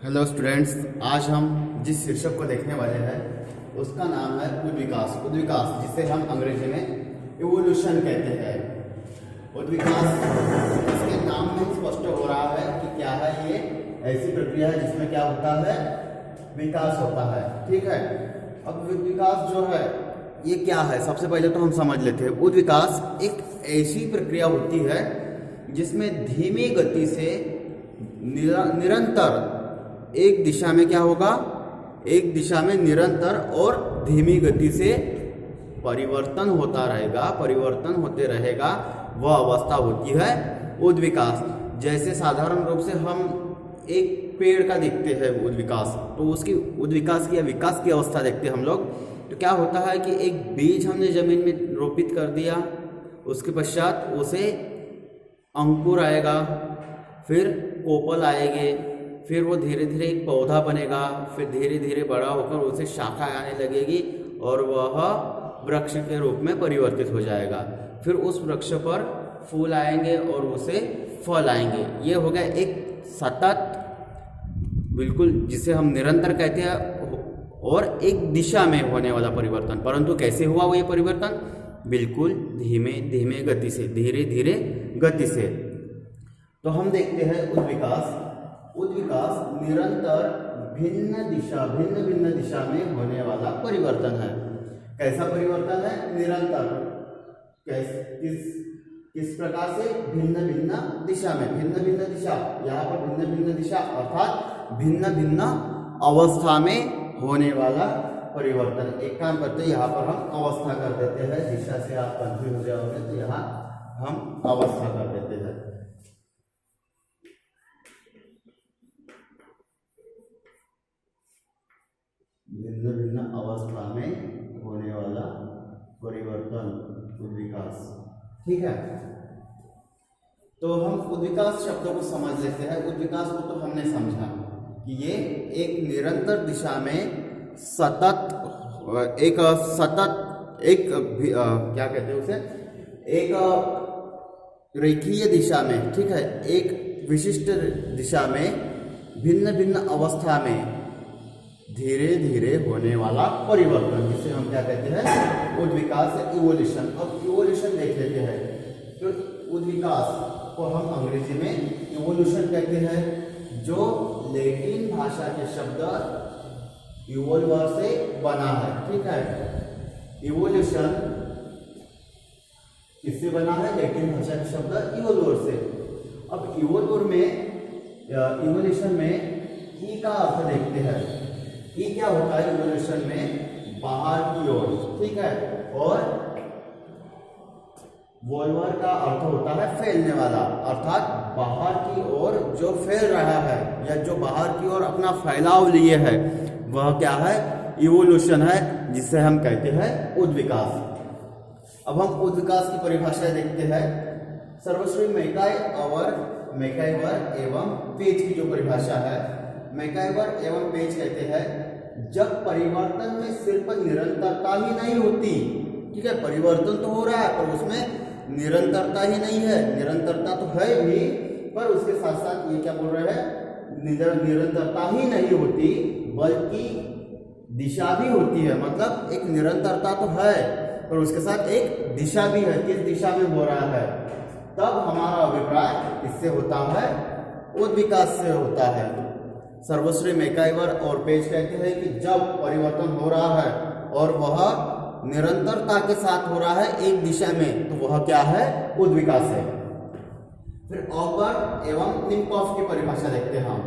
Hello students, आज हम जिस शीर्षक को देखने वाले हैं उसका नाम है उद्विकास। उद्विकास जिसे हम अंग्रेजी में इवोल्यूशन कहते हैं। उद्विकास इसके नाम में स्पष्ट हो रहा है कि क्या है, ये ऐसी प्रक्रिया है जिसमें क्या होता है, विकास होता है। ठीक है, अब उद्विकास जो है ये क्या है, सबसे पहले तो हम समझ लेते हैं। उद्विकास एक ऐसी प्रक्रिया होती है जिसमें धीमी गति से निरंतर एक दिशा में क्या होगा, एक दिशा में निरंतर और धीमी गति से परिवर्तन होता रहेगा, परिवर्तन होते रहेगा, वह अवस्था होती है उद्विकास। जैसे साधारण रूप से हम एक पेड़ का देखते हैं उद्विकास, तो उसकी उद्विकास की या विकास की अवस्था देखते हैं हम लोग। तो क्या होता है कि एक बीज हमने जमीन में रोपित कर दिया, उसके पश्चात उसे अंकुर आएगा, फिर कोपल आएंगे, फिर वो धीरे धीरे एक पौधा बनेगा, फिर धीरे धीरे बड़ा होकर उसे शाखा आने लगेगी और वह वृक्ष के रूप में परिवर्तित हो जाएगा। फिर उस वृक्ष पर फूल आएंगे और उसे फल आएंगे। ये हो गया एक सतत, बिल्कुल जिसे हम निरंतर कहते हैं, और एक दिशा में होने वाला परिवर्तन। परंतु कैसे हुआ वो ये परिवर्तन? बिल्कुल धीमे धीमे गति से, धीरे धीरे गति से। तो हम देखते हैं उद्विकास। उद्विकास निरंतर भिन्न भिन्न दिशा में होने वाला परिवर्तन है। कैसा परिवर्तन है? निरंतर। किस प्रकार से? भिन्न भिन्न दिशा में। भिन्न भिन्न दिशा, यहाँ पर भिन्न भिन्न दिशा अर्थात भिन्न भिन्न अवस्था में होने वाला परिवर्तन। एक काम करते हैं, यहाँ पर हम अवस्था कर देते हैं। दिशा से आप कंफ्यूज हो जाओगे तो यहाँ हम अवस्था कर देते हैं। भिन्न भिन्न अवस्था में होने वाला परिवर्तन, उद्विकास। ठीक है, तो हम उद्विकास शब्दों को समझ लेते हैं। उद्विकास को तो हमने समझा कि ये एक निरंतर दिशा में सतत क्या कहते हैं उसे, एक रेखीय दिशा में, ठीक है, एक विशिष्ट दिशा में भिन्न भिन्न अवस्था में धीरे धीरे होने वाला परिवर्तन, जिसे हम क्या कहते हैं, उद्विकास, इवोल्यूशन। अब इवोल्यूशन देख लेते हैं। तो उद्विकास को हम अंग्रेजी में इवोल्यूशन कहते हैं, जो लैटिन भाषा के शब्द इवोल्वर से बना है। ठीक है, इवोल्यूशन किससे बना है? लैटिन भाषा के शब्द इवोल्वर से। अब इवोल्वर में, इवोल्यूशन में ई का अर्थ देखते हैं। ये क्या होता है इवोल्यूशन में? बाहर की ओर। ठीक है, और वोल्वर का अर्थ होता है फैलने वाला, अर्थात बाहर की ओर जो फैल रहा है या जो बाहर की ओर अपना फैलाव लिए है, वह क्या है? इवोल्यूशन है, जिसे हम कहते हैं उद्विकास। अब हम उद्विकास की परिभाषा देखते हैं। सर्वश्री मैकाइवर एवं पेज की जो परिभाषा है, मैकाइवर एवं पेज कहते हैं, जब परिवर्तन में सिर्फ निरंतरता ही नहीं होती। ठीक है, परिवर्तन तो हो रहा है पर उसमें निरंतरता ही नहीं है। निरंतरता तो है भी, पर उसके साथ साथ ये क्या बोल रहे हैं, निरंतरता ही नहीं होती बल्कि दिशा भी होती है। मतलब एक निरंतरता तो है पर उसके साथ एक दिशा भी है। किस दिशा में हो रहा है? तब हमारा अभिप्राय इससे होता है, उद्विकास से होता है। सर्वश्री मैकाइवर और पेज कहते हैं कि जब परिवर्तन हो रहा है और वह निरंतरता के साथ हो रहा है एक दिशा में, तो वह क्या है? उद्विकास है। फिर ऑगर एवं निम्कॉफ की परिभाषा देखते हैं हम।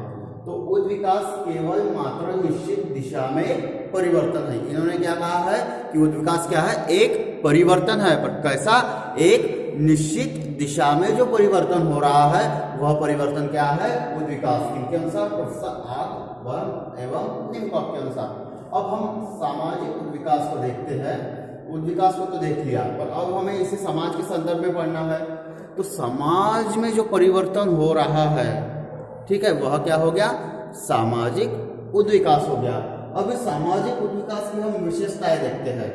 तो उद्विकास केवल मात्र निश्चित दिशा में परिवर्तन है। इन्होंने क्या कहा है कि उद्विकास क्या है? एक परिवर्तन है, पर कैसा? एक निश्चित दिशा में जो परिवर्तन हो रहा है वह परिवर्तन क्या है? उद्विकास। इनके अनुसार प्रोफेसर आर वर्म एवं निम्कॉफ के अनुसार। अब हम सामाजिक उद्विकास को देखते हैं। उद्विकास को तो देख लिया, पर अब हमें इसे समाज के संदर्भ में पढ़ना है। तो समाज में जो परिवर्तन हो रहा है, ठीक है, वह क्या हो गया? सामाजिक उद्विकास हो गया। अब इस सामाजिक उद्विकास की हम विशेषताएं देखते हैं।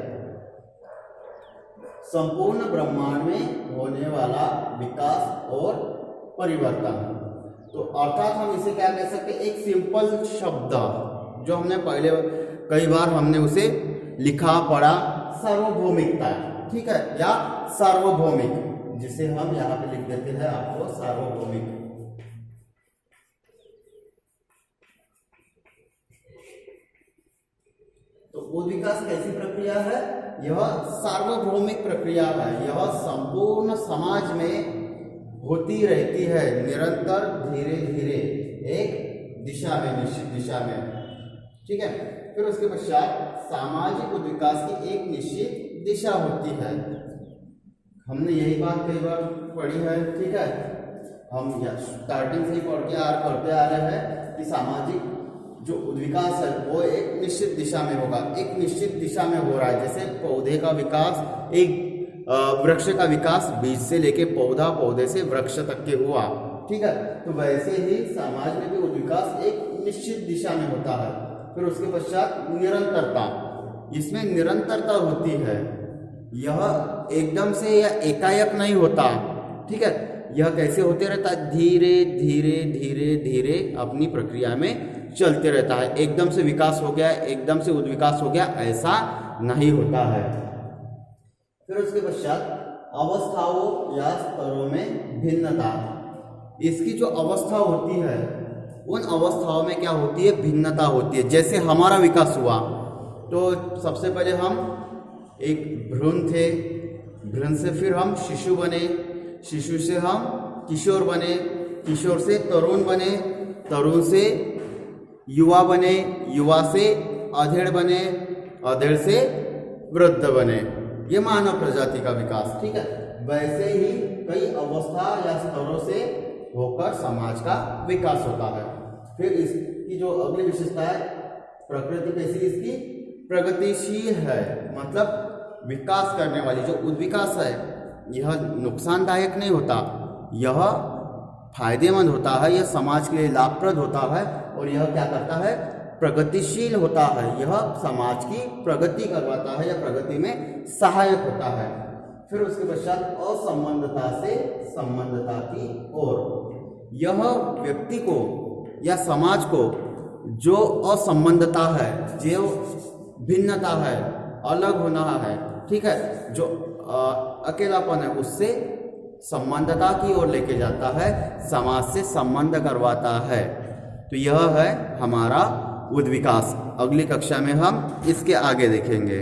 संपूर्ण ब्रह्मांड में होने वाला विकास और परिवर्तन। तो अर्थात हम इसे क्या कह सकते हैं, एक सिंपल शब्द जो हमने पहले कई बार हमने उसे लिखा पढ़ा, सार्वभौमिकता, ठीक है, या सार्वभौमिक, जिसे हम यहाँ पे लिख देते हैं आपको सार्वभौमिक। तो उद्विकास कैसी प्रक्रिया है? यह सार्वभौमिक प्रक्रिया है। यह संपूर्ण समाज में होती रहती है, निरंतर, धीरे धीरे, एक दिशा में, निश्चित दिशा में, ठीक है। फिर उसके पश्चात सामाजिक उद्विकास की एक निश्चित दिशा होती है। हमने यही बात कई बार पढ़ी है, ठीक है। हम स्टार्टिंग से ही पढ़ते आ रहे हैं कि सामाजिक जो उद्विकास है वो एक निश्चित दिशा में होगा, एक निश्चित दिशा में हो रहा है। जैसे पौधे का विकास, एक वृक्ष का विकास बीज से लेके पौधा, पौधे से वृक्ष तक के हुआ, ठीक है। तो वैसे ही समाज में भी उद्विकास एक निश्चित दिशा में होता है। फिर उसके पश्चात निरंतरता, इसमें निरंतरता होती है। यह एकदम से या एकाएक नहीं होता, ठीक है। यह कैसे होते रहता है, धीरे धीरे धीरे धीरे अपनी प्रक्रिया में चलते रहता है। एकदम से विकास हो गया, एकदम से उद्विकास हो गया, ऐसा नहीं होता है। फिर उसके पश्चात अवस्थाओं या स्तरों में भिन्नता, इसकी जो अवस्था होती है उन अवस्थाओं में क्या होती है, भिन्नता होती है। जैसे हमारा विकास हुआ तो सबसे पहले हम एक भ्रूण थे, भ्रूण से फिर हम शिशु बने, शिशु से हम किशोर बने, किशोर से तरुण बने, तरुण से युवा बने, युवा से अधेड़ बने, अधेड़ से वृद्ध बने। ये मानव प्रजाति का विकास, ठीक है। वैसे ही कई अवस्था या स्तरों से होकर समाज का विकास होता है। फिर इसकी जो अगली विशेषता है, प्रकृति कैसी इसकी, प्रगतिशील है। मतलब विकास करने वाली जो उद्विकास है यह नुकसानदायक नहीं होता, यह फायदेमंद होता है, यह समाज के लिए लाभप्रद होता है, और यह क्या करता है, प्रगतिशील होता है। यह समाज की प्रगति करवाता है या प्रगति में सहायक होता है। फिर उसके पश्चात असंबंधता से संबंधता की ओर, यह व्यक्ति को या समाज को जो असंबंधता है, जो भिन्नता है, अलग होना है, ठीक है, जो अकेलापन है, उससे संबंधता की ओर लेके जाता है, समाज से संबंध करवाता है। तो यह है हमारा उद्विकास। अगली कक्षा में हम इसके आगे देखेंगे।